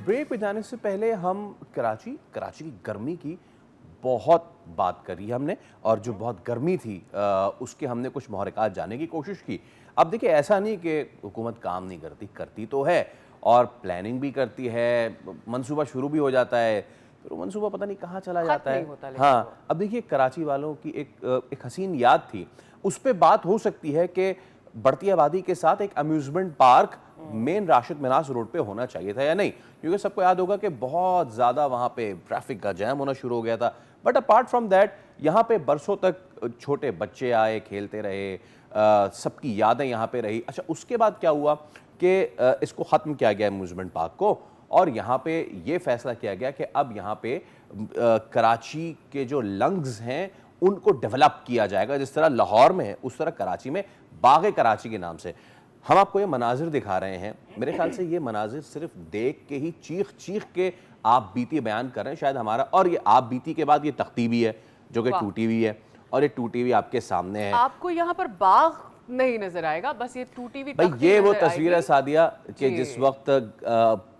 Break پہ جانے سے پہلے ہم کراچی کی گرمی کی بہت بات کری ہم نے، اور جو بہت گرمی تھی اس کے ہم نے کچھ محرکات جاننے کی کوشش کی۔ اب دیکھیں ایسا نہیں کہ حکومت کام نہیں کرتی تو ہے، اور پلاننگ بھی کرتی ہے، منصوبہ شروع بھی ہو جاتا ہے، پھر وہ منصوبہ پتہ نہیں کہاں چلا جاتا ہے۔ ہاں، اب دیکھیے کراچی والوں کی ایک حسین یاد تھی، اس پہ بات ہو سکتی ہے کہ بڑھتی آبادی کے ساتھ ایک امیوزمنٹ پارک مین راشد مناس روڈ پہ ہونا چاہیے تھا یا نہیں، کیونکہ سب کو یاد ہوگا کہ بہت زیادہ وہاں پہ ٹریفک کا جام ہونا شروع ہو گیا تھا۔ بٹ اپارٹ فرام دیٹ یہاں پہ برسوں تک چھوٹے بچے آئے، کھیلتے رہے، سب کی یادیں یہاں پہ رہی۔ اچھا، اس کے بعد کیا ہوا کہ اس کو ختم کیا گیا امیوزمنٹ پارک کو، اور یہاں پہ یہ فیصلہ کیا گیا کہ اب یہاں پہ کراچی کے جو لنگز ہیں ان کو ڈیولپ کیا جائے گا، جس طرح لاہور میں ہے اس طرح کراچی میں باغ کراچی کے نام سے۔ ہم آپ کو یہ مناظر دکھا رہے ہیں، میرے خیال سے یہ مناظر صرف دیکھ کے ہی چیخ کے آپ بیتی بیان کر رہے ہیں شاید ہمارا، اور یہ آپ بیتی کے بعد یہ تختی بھی ہے جو کہ ٹوٹی ہوئی ہے، اور یہ ٹوٹی ہوئی آپ کے سامنے ہے۔ آپ کو یہاں پر باغ نہیں نظر آئے گا، بس یہ ٹوٹی ہوئی بھائی یہ وہ تصویر ہے سعدیہ کہ جس وقت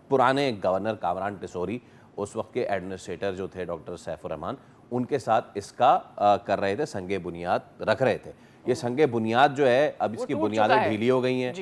پرانے گورنر کامران ٹیسوری، اس وقت کے ایڈمنسٹریٹر جو تھے ڈاکٹر سیف الرحمان، ان کے ساتھ اس کا کر رہے تھے، سنگ بنیاد رکھ رہے تھے۔ یہ سنگ بنیاد جو ہے اب اس کی بنیادیں ڈھیلی ہو گئی ہیں،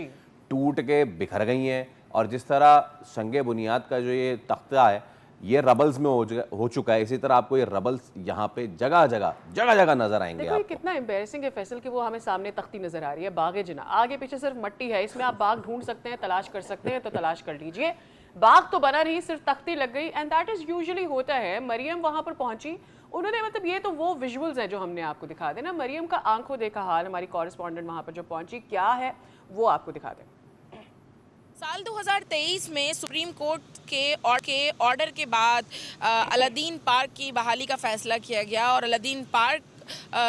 ٹوٹ کے بکھر گئی ہیں، اور جس طرح سنگ بنیاد کا جو یہ تختہ ہے یہ ربلز میں ہو چکا ہے، اسی طرح آپ کو یہ ربلز یہاں پہ جگہ جگہ نظر آئیں گے۔ دیکھو یہ کتنا امبیرسنگ ہے فیصل کہ وہ ہمیں سامنے تختی نظر آ رہی ہے، باغ جنا، آگے پیچھے صرف مٹی ہے، اس میں آپ باغ ڈھونڈ سکتے ہیں، تلاش کر سکتے ہیں تو تلاش کر لیجئے۔ باغ تو بنا نہیں، صرف تختی لگ گئی، اینڈ دیٹ از یوزلی ہوتا ہے۔ مریم وہاں پر پہنچی، انہوں نے مطلب یہ تو وہ ویژولز ہیں جو ہم نے آپ کو دکھا دیں نا، مریم کا آنکھوں دیکھا حال، ہماری کورسپونڈنٹ وہاں پر جو پہنچی کیا ہے وہ آپ کو دکھا دیں۔ سال 2023 میں سپریم کورٹ کے آرڈر کے بعد الدین پارک کی بحالی کا فیصلہ کیا گیا، اور الدین پارک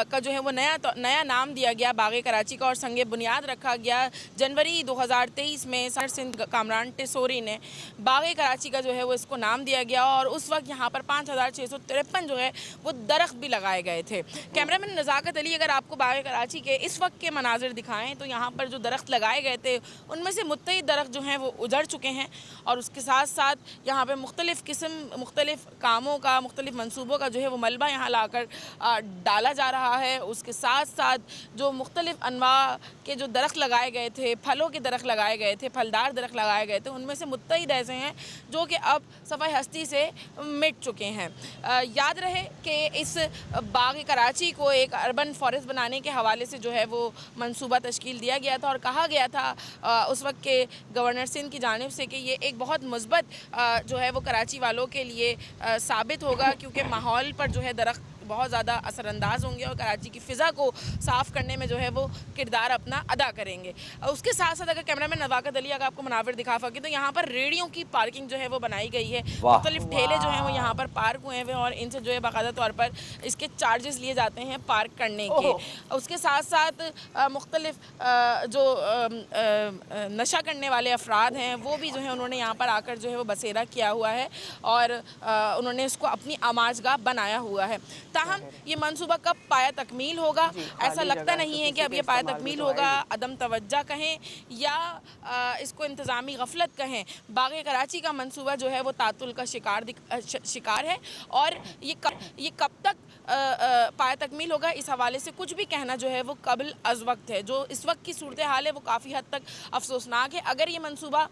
کا جو ہے وہ نیا نام دیا گیا باغ کراچی کا، اور سنگ بنیاد رکھا گیا جنوری 2023 میں سر سندھ کامران ٹیسوری نے باغ کراچی کا جو ہے وہ اس کو نام دیا گیا، اور اس وقت یہاں پر 5653 جو ہے وہ درخت بھی لگائے گئے تھے۔ کیمرامین نزاکت علی اگر آپ کو باغ کراچی کے اس وقت کے مناظر دکھائیں تو یہاں پر جو درخت لگائے گئے تھے ان میں سے متعدد درخت جو ہیں وہ اجڑ چکے ہیں، اور اس کے ساتھ ساتھ یہاں پہ مختلف کاموں کا، مختلف منصوبوں کا جو ہے وہ ملبہ یہاں لا کر ڈالا جا رہا ہے۔ اس کے ساتھ ساتھ جو مختلف انواع کے جو درخت لگائے گئے تھے، پھلوں کے درخت لگائے گئے تھے، پھلدار درخت لگائے گئے تھے، ان میں سے متعدد ایسے ہیں جو کہ اب صفحہ ہستی سے مٹ چکے ہیں۔ یاد رہے کہ اس باغ کراچی کو ایک اربن فارسٹ بنانے کے حوالے سے جو ہے وہ منصوبہ تشکیل دیا گیا تھا، اور کہا گیا تھا اس وقت کے گورنر سندھ کی جانب سے کہ یہ ایک بہت مثبت جو ہے وہ کراچی والوں کے لیے ثابت ہوگا، کیونکہ ماحول پر جو ہے درخت بہت زیادہ اثر انداز ہوں گے اور کراچی کی فضا کو صاف کرنے میں جو ہے وہ کردار اپنا ادا کریں گے۔ اس کے ساتھ ساتھ اگر کیمرامین نزاکت علی اگر آپ کو مناظر دکھا سکے تو یہاں پر ریڑھیوں کی پارکنگ جو ہے وہ بنائی گئی ہے، مختلف ٹھیلے جو ہیں وہ یہاں پر پارک ہوئے ہیں، اور ان سے جو ہے باقاعدہ طور پر اس کے چارجز لیے جاتے ہیں پارک کرنے کے۔ اس کے ساتھ ساتھ مختلف جو نشہ کرنے والے افراد ہیں وہ بھی جو ہے انہوں نے یہاں پر آ کر جو ہے وہ بسیرا کیا ہوا ہے، اور انہوں نے اس کو اپنی آماج گاہ بنایا ہوا ہے۔ تاہم یہ منصوبہ کب پایا تکمیل ہوگا، ایسا لگتا نہیں ہے کہ اب یہ پایا تکمیل ہوگا، عدم توجہ کہیں یا اس کو انتظامی غفلت کہیں۔ باغ کراچی کا منصوبہ جو ہے وہ تعطل کا شکار ہے، اور یہ کب تک پایا تکمیل ہوگا اس حوالے سے کچھ بھی کہنا جو ہے وہ قبل از وقت ہے۔ جو اس وقت کی صورتحال ہے وہ کافی حد تک افسوسناک ہے۔ اگر یہ منصوبہ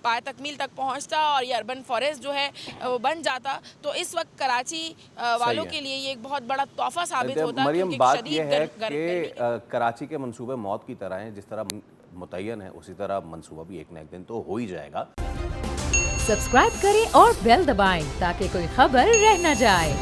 پایا تکمیل تک پہنچتا اور یہ اربن فارسٹ جو ہے وہ بن جاتا تو اس وقت کراچی والوں کے لیے یہ ایک بہت بڑا تحفہ ثابت ہوتا، مریم بات یہ ہے کہ کراچی کے منصوبے موت کی طرح ہیں، جس طرح متعین ہے اسی طرح منصوبہ بھی ایک نہ ایک دن تو ہو ہی جائے گا۔ سبسکرائب کریں اور بیل دبائیں تاکہ کوئی خبر رہ نہ جائے۔